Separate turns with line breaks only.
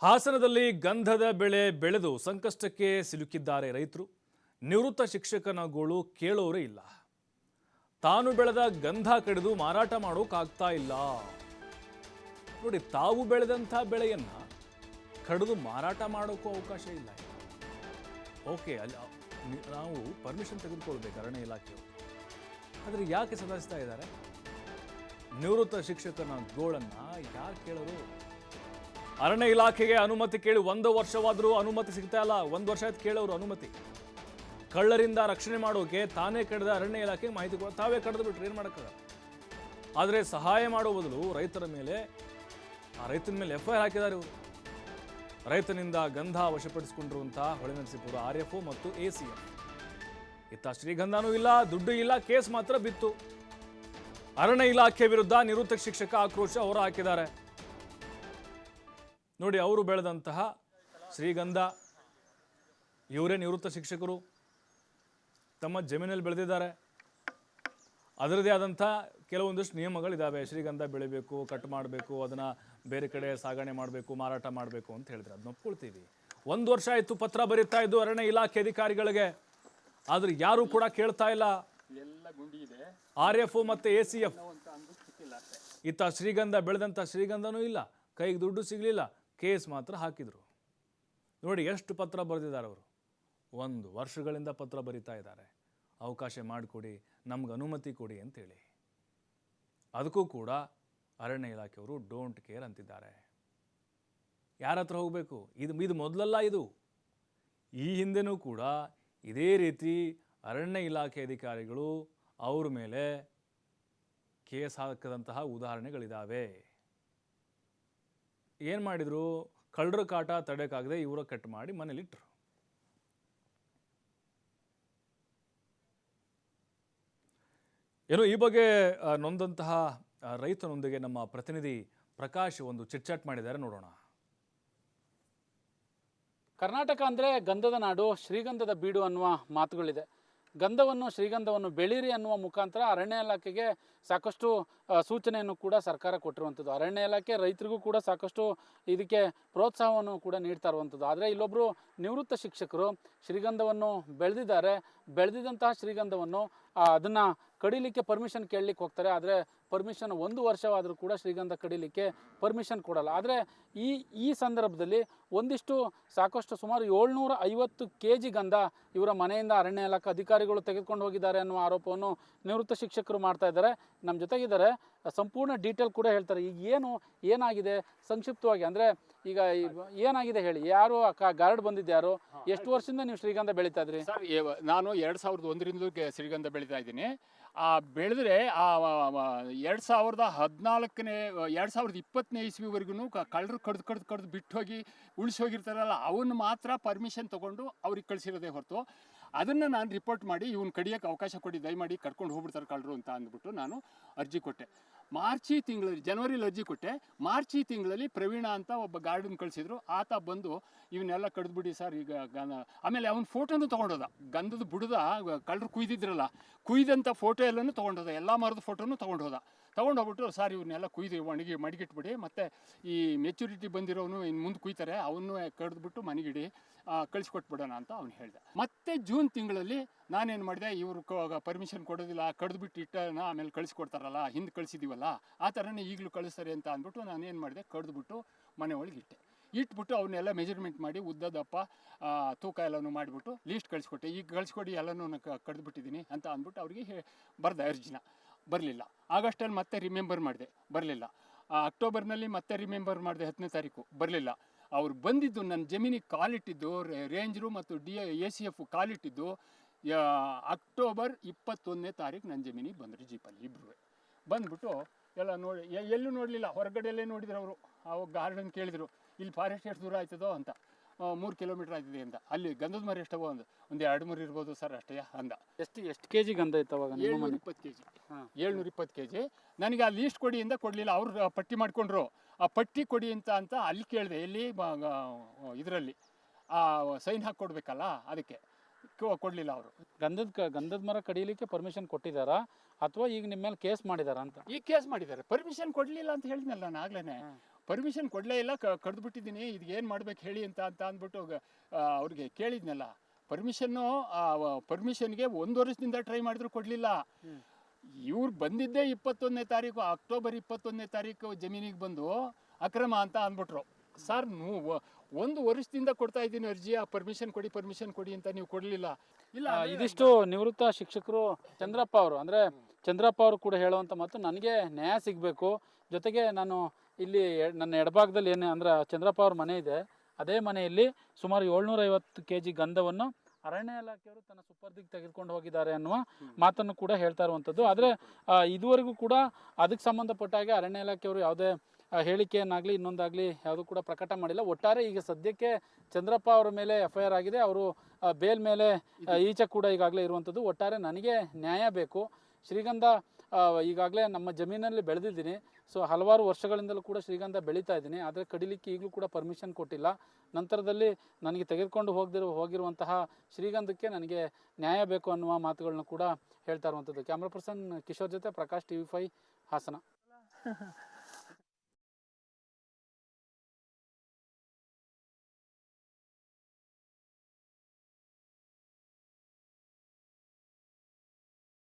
ಹಾಸನದಲ್ಲಿ ಗಂಧದ ಬೆಳೆ ಬೆಳೆದು ಸಂಕಷ್ಟಕ್ಕೆ ಸಿಲುಕಿದ್ದಾರೆ ರೈತರು. ನಿವೃತ್ತ ಶಿಕ್ಷಕನ ಗೋಳು ಕೇಳೋರೇ ಇಲ್ಲ. ತಾನು ಬೆಳೆದ ಗಂಧ ಕಡಿದು ಮಾರಾಟ ಮಾಡೋಕ್ಕಾಗ್ತಾ ಇಲ್ಲ. ನೋಡಿ, ತಾವು ಬೆಳೆದಂಥ ಬೆಳೆಯನ್ನ ಕಡಿದು ಮಾರಾಟ ಮಾಡೋಕ್ಕೂ ಅವಕಾಶ ಇಲ್ಲ. ಓಕೆ, ಅಲ್ಲಿ ನಾವು ಪರ್ಮಿಷನ್ ತೆಗೆದುಕೊಳ್ಬೇಕು ಅರಣ್ಯ ಇಲಾಖೆಯವರು. ಆದರೆ ಯಾಕೆ ಸದಾಯಿಸ್ತಾ ಇದ್ದಾರೆ? ನಿವೃತ್ತ ಶಿಕ್ಷಕನ ಗೋಳನ್ನ ಯಾಕೆ ಕೇಳೋರು? ಅರಣ್ಯ ಇಲಾಖೆಗೆ ಅನುಮತಿ ಕೇಳಿ 1 ವರ್ಷವಾದರೂ ಅನುಮತಿ ಸಿಗ್ತಾ ಇಲ್ಲ. 1 ವರ್ಷ ಆಯ್ತು ಕೇಳೋರು ಅನುಮತಿ. ಕಳ್ಳರಿಂದ ರಕ್ಷಣೆ ಮಾಡೋಕೆ ತಾನೇ ಕಡಿದ ಅರಣ್ಯ ಇಲಾಖೆಗೆ ಮಾಹಿತಿ ಕೊಡ, ತಾವೇ ಕಡಿದು ಬಿಟ್ರೆ ಏನು ಮಾಡೋಕ್ಕಾಗಲ್ಲ. ಆದರೆ ಸಹಾಯ ಮಾಡೋ ಬದಲು ರೈತನ ಮೇಲೆ FIR ಹಾಕಿದ್ದಾರೆ ಇವರು. ರೈತನಿಂದ ಗಂಧ ವಶಪಡಿಸಿಕೊಂಡಿರುವಂತಹ ಹೊಳೆನರಸೀಪುರ RFO ಮತ್ತು ACF. ಇತ್ತ ಶ್ರೀಗಂಧನೂ ಇಲ್ಲ, ದುಡ್ಡು ಇಲ್ಲ, ಕೇಸ್ ಮಾತ್ರ ಬಿತ್ತು. ಅರಣ್ಯ ಇಲಾಖೆ ವಿರುದ್ಧ ನಿವೃತ್ತ ಶಿಕ್ಷಕ ಆಕ್ರೋಶ ಹೊರ ಹಾಕಿದ್ದಾರೆ. ನೋಡಿ, ಅವರು ಬೆಳೆದಂತಹ ಶ್ರೀಗಂಧ, ಇವರೇ ನಿವೃತ್ತ ಶಿಕ್ಷಕರು, ತಮ್ಮ ಜಮೀನಲ್ಲಿ ಬೆಳೆದಿದ್ದಾರೆ. ಅದರದೇ ಆದಂಥ ಕೆಲವೊಂದಿಷ್ಟು ನಿಯಮಗಳಿದ್ದಾವೆ. ಶ್ರೀಗಂಧ ಬೆಳಿಬೇಕು, ಕಟ್ ಮಾಡಬೇಕು, ಅದನ್ನು ಬೇರೆ ಕಡೆ ಸಾಗಣೆ ಮಾಡಬೇಕು, ಮಾರಾಟ ಮಾಡಬೇಕು ಅಂತ ಹೇಳಿದ್ರೆ ಅದನ್ನ ಒಪ್ಕೊಳ್ತೀವಿ. 1 ವರ್ಷ ಆಯಿತು ಪತ್ರ ಬರೀತಾ ಇದ್ದು ಅರಣ್ಯ ಇಲಾಖೆ ಅಧಿಕಾರಿಗಳಿಗೆ, ಆದ್ರೆ ಯಾರು ಕೂಡ ಕೇಳ್ತಾ ಇಲ್ಲ. RFO ಮತ್ತು ACF. ಇತ್ತ ಶ್ರೀಗಂಧ ಬೆಳೆದಂಥ ಶ್ರೀಗಂಧನೂ ಇಲ್ಲ, ಕೈಗೆ ದುಡ್ಡು ಸಿಗಲಿಲ್ಲ, ಕೇಸ್ ಮಾತ್ರ ಹಾಕಿದ್ರು. ನೋಡಿ ಎಷ್ಟು ಪತ್ರ ಬರೆದಿದ್ದಾರೆ ಅವರು. 1 ವರ್ಷಗಳಿಂದ ಪತ್ರ ಬರೀತಾ ಇದ್ದಾರೆ, ಅವಕಾಶ ಮಾಡಿಕೊಡಿ, ನಮ್ಗೆ ಅನುಮತಿ ಕೊಡಿ ಅಂತೇಳಿ. ಅದಕ್ಕೂ ಕೂಡ ಅರಣ್ಯ ಇಲಾಖೆಯವರು ಡೋಂಟ್ ಕೇರ್ ಅಂತಿದ್ದಾರೆ. ಯಾರ ಹತ್ರ ಹೋಗಬೇಕು? ಇದು ಮೊದಲಲ್ಲ. ಇದು ಈ ಹಿಂದೆನೂ ಕೂಡ ಇದೇ ರೀತಿ ಅರಣ್ಯ ಇಲಾಖೆ ಅಧಿಕಾರಿಗಳು ಅವ್ರ ಮೇಲೆ ಕೇಸ್ ಹಾಕದಂತಹ ಉದಾಹರಣೆಗಳಿದ್ದಾವೆ. ಏನು ಮಾಡಿದ್ರು? ಕಳ್ಳರ ಕಾಟ ತಡೆಯೋಕ್ಕಾಗದೆ ಇವರ ಕಟ್ ಮಾಡಿ ಮನೇಲಿಟ್ಟರು. ಏನೋ ಈ ಬಗ್ಗೆ ನೊಂದಂತಹ ರೈತನೊಂದಿಗೆ ನಮ್ಮ ಪ್ರತಿನಿಧಿ ಪ್ರಕಾಶ್ ಒಂದು ಚಿಟ್ಚಾಟ್ ಮಾಡಿದ್ದಾರೆ, ನೋಡೋಣ.
ಕರ್ನಾಟಕ ಅಂದರೆ ಗಂಧದ ನಾಡು, ಶ್ರೀಗಂಧದ ಬೀಡು ಅನ್ನುವ ಮಾತುಗಳಿದೆ. ಶ್ರೀಗಂಧವನ್ನು ಬೆಳೀರಿ ಅನ್ನುವ ಮುಖಾಂತರ ಅರಣ್ಯ ಇಲಾಖೆಗೆ ಸಾಕಷ್ಟು ಸೂಚನೆಯನ್ನು ಕೂಡ ಸರ್ಕಾರ ಕೊಟ್ಟಿರುವಂಥದ್ದು. ಅರಣ್ಯ ಇಲಾಖೆ ರೈತರಿಗೂ ಕೂಡ ಸಾಕಷ್ಟು ಇದಕ್ಕೆ ಪ್ರೋತ್ಸಾಹವನ್ನು ಕೂಡ ನೀಡ್ತಾ ಇರುವಂಥದ್ದು. ಆದರೆ ಇಲ್ಲೊಬ್ಬರು ನಿವೃತ್ತ ಶಿಕ್ಷಕರು ಶ್ರೀಗಂಧವನ್ನು ಬೆಳೆದಿದ್ದಂತಹ ಶ್ರೀಗಂಧವನ್ನು ಅದನ್ನು ಕಡಿಲಿಕ್ಕೆ ಪರ್ಮಿಷನ್ ಕೇಳಲಿಕ್ಕೆ ಹೋಗ್ತಾರೆ. ಆದರೆ ಪರ್ಮಿಷನ್ 1 ವರ್ಷವಾದರೂ ಕೂಡ ಶ್ರೀಗಂಧ ಕಡಿಲಿಕ್ಕೆ ಪರ್ಮಿಷನ್ ಕೊಡಲ್ಲ. ಆದರೆ ಈ ಸಂದರ್ಭದಲ್ಲಿ ಸಾಕಷ್ಟು ಸುಮಾರು 750 kg ಗಂಧ ಇವರ ಮನೆಯಿಂದ ಅರಣ್ಯ ಇಲಾಖೆ ಅಧಿಕಾರಿಗಳು ತೆಗೆದುಕೊಂಡು ಹೋಗಿದ್ದಾರೆ ಅನ್ನುವ ಆರೋಪವನ್ನು ನಿವೃತ್ತ ಶಿಕ್ಷಕರು ಮಾಡ್ತಾ ಇದ್ದಾರೆ. ನಮ್ಮ ಜೊತೆಗಿದ್ದಾರೆ, ಸಂಪೂರ್ಣ ಡೀಟೇಲ್ ಕೂಡ ಹೇಳ್ತಾರೆ. ಈಗ ಏನಾಗಿದೆ ಸಂಕ್ಷಿಪ್ತವಾಗಿ, ಅಂದರೆ ಈಗ ಏನಾಗಿದೆ ಹೇಳಿ. ಯಾರು ಗಾರ್ಡ್ ಬಂದಿದ್ಯಾರು? ಎಷ್ಟು ವರ್ಷದಿಂದ ನೀವು ಶ್ರೀಗಂಧ ಬೆಳೀತಾ ಇದ್ರಿ?
ಸರ್, ನಾನು 2001ರಿಂದ ಶ್ರೀಗಂಧ ಬೆಳೀತಾ ಇದ್ದೀನಿ. ಬೆಳೆದ್ರೆ 2020ನೇ ಇಸ್ವಿವರೆಗೂ ಕಳ್ಳರು ಕಡ್ದು ಬಿಟ್ಟು ಹೋಗಿ ಉಳಿಸೋಗಿರ್ತಾರಲ್ಲ, ಅವನ್ನ ಮಾತ್ರ ಪರ್ಮಿಷನ್ ತೊಗೊಂಡು ಅವ್ರಿಗೆ ಕಳಿಸಿರೋದೇ ಹೊರತು ಅದನ್ನು ನಾನು ರಿಪೋರ್ಟ್ ಮಾಡಿ ಇವ್ನು ಕಡಿಯೋಕ್ಕೆ ಅವಕಾಶ ಕೊಡಿ, ದಯಮಾಡಿ ಕರ್ಕೊಂಡು ಹೋಗ್ಬಿಡ್ತಾರೆ ಕಳ್ಳರು ಅಂತ ಅಂದ್ಬಿಟ್ಟು ನಾನು ಅರ್ಜಿ ಕೊಟ್ಟೆ. ಜನವರಿಲಿ ಅರ್ಜಿ ಕೊಟ್ಟೆ. ಮಾರ್ಚಿ ತಿಂಗಳಲ್ಲಿ ಪ್ರವೀಣ ಅಂತ ಒಬ್ಬ ಗಾರ್ಡನ್ ಕಳಿಸಿದ್ರು. ಆತ ಬಂದು ಇವನ್ನೆಲ್ಲ ಕಡಿದ್ಬಿಡಿ ಸರ್ ಈಗ. ಆಮೇಲೆ ಅವನ ಫೋಟೋನು ತೊಗೊಂಡೋದ, ಗಂಧದ ಬುಡದ ಕಳ್ಳರು ಕುಯ್ದಂಥ ಫೋಟೋ ಎಲ್ಲನೂ ತೊಗೊಂಡೋದ, ಎಲ್ಲ ಮರದ ಫೋಟೋನು ತೊಗೊಂಡೋಗ್ಬಿಟ್ಟು ಸರ್ ಇವನ್ನೆಲ್ಲ ಮಡಗಿಟ್ಬಿಡಿ, ಮತ್ತು ಈ ಮೆಚುರಿಟಿ ಬಂದಿರೋನು ಇನ್ನು ಮುಂದೆ ಕುಯ್ತಾರೆ, ಅವನು ಕಡಿದ್ಬಿಟ್ಟು ಮನೆಗಿಡಿ, ಕಳಿಸ್ಕೊಟ್ಬಿಡೋಣ ಅಂತ ಅವ್ನು ಹೇಳ್ದೆ. ಮತ್ತೆ ಜೂನ್ ತಿಂಗಳಲ್ಲಿ ನಾನೇನು ಮಾಡಿದೆ, ಇವರು ಪರ್ಮಿಷನ್ ಕೊಡೋದಿಲ್ಲ, ಕಡಿದ್ಬಿಟ್ಟು ಇಟ್ಟನ ಆಮೇಲೆ ಕಳಿಸ್ಕೊಡ್ತಾರಲ್ಲ, ಹಿಂದೆ ಕಳಿಸಿದ್ದೀವಲ್ಲ ಆ ಥರನೇ ಈಗಲೂ ಕಳಿಸ್ತಾರೆ ಅಂತ ಅಂದ್ಬಿಟ್ಟು ನಾನೇನು ಮಾಡಿದೆ, ಕಡಿದ್ಬಿಟ್ಟು ಮನೆ ಒಳಗೆ ಇಟ್ಬಿಟ್ಟು ಅವನ್ನೆಲ್ಲ ಮೆಜರ್ಮೆಂಟ್ ಮಾಡಿ ಉದ್ದದಪ್ಪ ತೂಕ ಎಲ್ಲನೂ ಮಾಡಿಬಿಟ್ಟು ಲೀಸ್ಟ್ ಕಳಿಸ್ಕೊಟ್ಟೆ. ಈಗ ಕಳಿಸ್ಕೊಡಿ, ಎಲ್ಲನೂ ಕಡಿದ್ಬಿಟ್ಟಿದ್ದೀನಿ ಅಂತ ಅಂದ್ಬಿಟ್ಟು ಅವ್ರಿಗೆ ಬರ್ದೆ ಅರ್ಜಿನ. ಬರಲಿಲ್ಲ. ಆಗಸ್ಟಲ್ಲಿ ಮತ್ತೆ ರಿಮೆಂಬರ್ ಮಾಡಿದೆ, ಬರಲಿಲ್ಲ. ಅಕ್ಟೋಬರ್ನಲ್ಲಿ ಮತ್ತೆ ರಿಮೆಂಬರ್ ಮಾಡಿದೆ, 10ನೇ ತಾರೀಕು, ಬರಲಿಲ್ಲ. ಅವ್ರು ಬಂದಿದ್ದು ನನ್ನ ಜಮೀನಿಗೆ ಕಾಲಿಟ್ಟಿದ್ದು, ರೇಂಜರು ಮತ್ತು ACF ಕಾಲಿಟ್ಟಿದ್ದು ಅಕ್ಟೋಬರ್ 21ನೇ ತಾರೀಕು ನನ್ನ ಜಮೀನಿಗೆ ಬಂದರು. ಜೀಪಲ್ಲಿ ಇಬ್ಬರು ಬಂದುಬಿಟ್ಟು ಎಲ್ಲ ಎಲ್ಲೂ ನೋಡಲಿಲ್ಲ, ಹೊರಗಡೆಯಲ್ಲೇ ನೋಡಿದ್ರು ಅವರು. ಅವಾಗ ಗಾರ್ಡನ್ ಕೇಳಿದರು, ಇಲ್ಲಿ ಫಾರೆಸ್ಟ್ ಎಷ್ಟು ದೂರ ಆಯ್ತದೋ ಅಂತ. 3 ಕಿಲೋಮೀಟರ್ ಆಯ್ತದೆ ಅಂತ. ಅಲ್ಲಿ ಗಂಧದ ಮರ ಎಷ್ಟವ? ಒಂದು 2-3 ಇರ್ಬೋದು ಸರ್ ಅಷ್ಟೇ ಅಂದ.
ಎಷ್ಟು kg ಗಂಧ ಇತ್ತು ಅವಾಗ?
720 kg. 720 kg. ನನಗೆ ಆ ಲೀಸ್ಟ್ ಕೊಡಿ ಅಂತ ಕೊಡಲಿಲ್ಲ. ಅವ್ರು ಪಟ್ಟಿ ಮಾಡಿಕೊಂಡ್ರು. ಆ ಪಟ್ಟಿ ಕೊಡಿ ಅಂತ ಅಲ್ಲಿ ಕೇಳಿದೆ, ಎಲ್ಲಿ ಇದರಲ್ಲಿ ಸೈನ್ ಹಾಕಿ ಕೊಡಬೇಕಲ್ಲ, ಅದಕ್ಕೆ ಕೊಡಲಿಲ್ಲ ಅವರು.
ಗಂಧದ ಮರ ಕಡಿಲಿಕ್ಕೆ ಪರ್ಮಿಷನ್ ಕೊಟ್ಟಿದ್ದಾರಾ ಅಥವಾ ಈಗ ನಿಮ್ಮ ಮೇಲೆ ಕೇಸ್ ಮಾಡಿದಾರಾ ಅಂತ?
ಈಗ ಕೇಸ್ ಮಾಡಿದ್ದಾರೆ. ಪರ್ಮಿಷನ್ ಕೊಡಲಿಲ್ಲ ಅಂತ ಹೇಳಿದ್ನಲ್ಲ ನಾನು ಆಗ್ಲೇ. ಪರ್ಮಿಷನ್ ಕೊಡಲೇ ಇಲ್ಲ, ಕಡ್ದು ಬಿಟ್ಟಿದ್ದೀನಿ, ಇದು ಏನು ಮಾಡ್ಬೇಕು ಹೇಳಿ ಅಂತ ಅಂದ್ಬಿಟ್ಟು ಅವ್ರಿಗೆ ಕೇಳಿದ್ನಲ್ಲ. ಪರ್ಮಿಷನ್ಗೆ 1 ವರ್ಷದಿಂದ ಟ್ರೈ ಮಾಡಿದ್ರು ಕೊಡಲಿಲ್ಲ. ಇವ್ರು ಬಂದಿದ್ದೇ 21ನೇ ತಾರೀಕು, ಅಕ್ಟೋಬರ್ 21ನೇ ತಾರೀಕು ಜಮೀನಿಗೆ ಬಂದು ಅಕ್ರಮ ಅಂತ ಅಂದ್ಬಿಟ್ರು. ಸರ್, 1 ವರ್ಷದಿಂದ ಕೊಡ್ತಾ ಇದ್ದೀನಿ ಅರ್ಜಿ, ಆ ಪರ್ಮಿಷನ್ ಕೊಡಿ ಅಂತ ನೀವು ಕೊಡಲಿಲ್ಲ. ಇಲ್ಲ,
ಇದಿಷ್ಟು ನಿವೃತ್ತ ಶಿಕ್ಷಕರು ಚಂದ್ರಪ್ಪ ಅವರು, ಅಂದರೆ ಚಂದ್ರಪ್ಪ ಅವರು ಕೂಡ ಹೇಳುವಂಥ ಮಾತು, ನನಗೆ ನ್ಯಾಯ ಸಿಗಬೇಕು. ಜೊತೆಗೆ ನಾನು ಇಲ್ಲಿ ನನ್ನ ಎಡಭಾಗದಲ್ಲಿ ಏನು ಅಂದ್ರೆ ಚಂದ್ರಪ್ಪ ಅವ್ರ ಮನೆ ಇದೆ, ಅದೇ ಮನೆಯಲ್ಲಿ ಸುಮಾರು 750 kg ಗಂಧವನ್ನು ಅರಣ್ಯ ಇಲಾಖೆಯವರು ತನ್ನ ಸುಪರ್ದಿಗೆ ತೆಗೆದುಕೊಂಡು ಹೋಗಿದ್ದಾರೆ ಅನ್ನುವ ಮಾತನ್ನು ಕೂಡ ಹೇಳ್ತಾ ಇರುವಂಥದ್ದು. ಆದರೆ ಇದುವರೆಗೂ ಕೂಡ ಅದಕ್ಕೆ ಸಂಬಂಧಪಟ್ಟ ಹಾಗೆ ಅರಣ್ಯ ಇಲಾಖೆಯವರು ಯಾವುದೇ ಹೇಳಿಕೆಯನ್ನಾಗಲಿ ಇನ್ನೊಂದಾಗಲಿ ಯಾವುದೂ ಕೂಡ ಪ್ರಕಟ ಮಾಡಿಲ್ಲ. ಒಟ್ಟಾರೆ ಈಗ ಸದ್ಯಕ್ಕೆ ಚಂದ್ರಪ್ಪ ಅವರ ಮೇಲೆ FIR ಆಗಿದೆ, ಅವರು ಬೇಲ್ ಮೇಲೆ ಈಚೆ ಕೂಡ ಈಗಾಗಲೇ ಇರುವಂಥದ್ದು. ಒಟ್ಟಾರೆ ನನಗೆ ನ್ಯಾಯ ಬೇಕು. ಶ್ರೀಗಂಧ ಈಗಾಗಲೇ ನಮ್ಮ ಜಮೀನಲ್ಲಿ ಬೆಳೆದಿದ್ದೀನಿ, ಸೊ ಹಲವಾರು ವರ್ಷಗಳಿಂದಲೂ ಕೂಡ ಶ್ರೀಗಂಧ ಬೆಳೀತಾ ಇದ್ದೀನಿ. ಆದರೆ ಕಡಿಲಿಕ್ಕೆ ಈಗಲೂ ಕೂಡ ಪರ್ಮಿಷನ್ ಕೊಟ್ಟಿಲ್ಲ. ನಂತರದಲ್ಲಿ ನನಗೆ ತೆಗೆದುಕೊಂಡು ಹೋಗಿರುವಂತಹ ಶ್ರೀಗಂಧಕ್ಕೆ ನನಗೆ ನ್ಯಾಯ ಬೇಕು ಅನ್ನುವ ಮಾತುಗಳನ್ನ ಕೂಡ ಹೇಳ್ತಾ ಇರುವಂಥದ್ದು. ಕ್ಯಾಮ್ರಾ ಪರ್ಸನ್ ಕಿಶೋರ್ ಜೊತೆ ಪ್ರಕಾಶ್, TV5 ಹಾಸನ.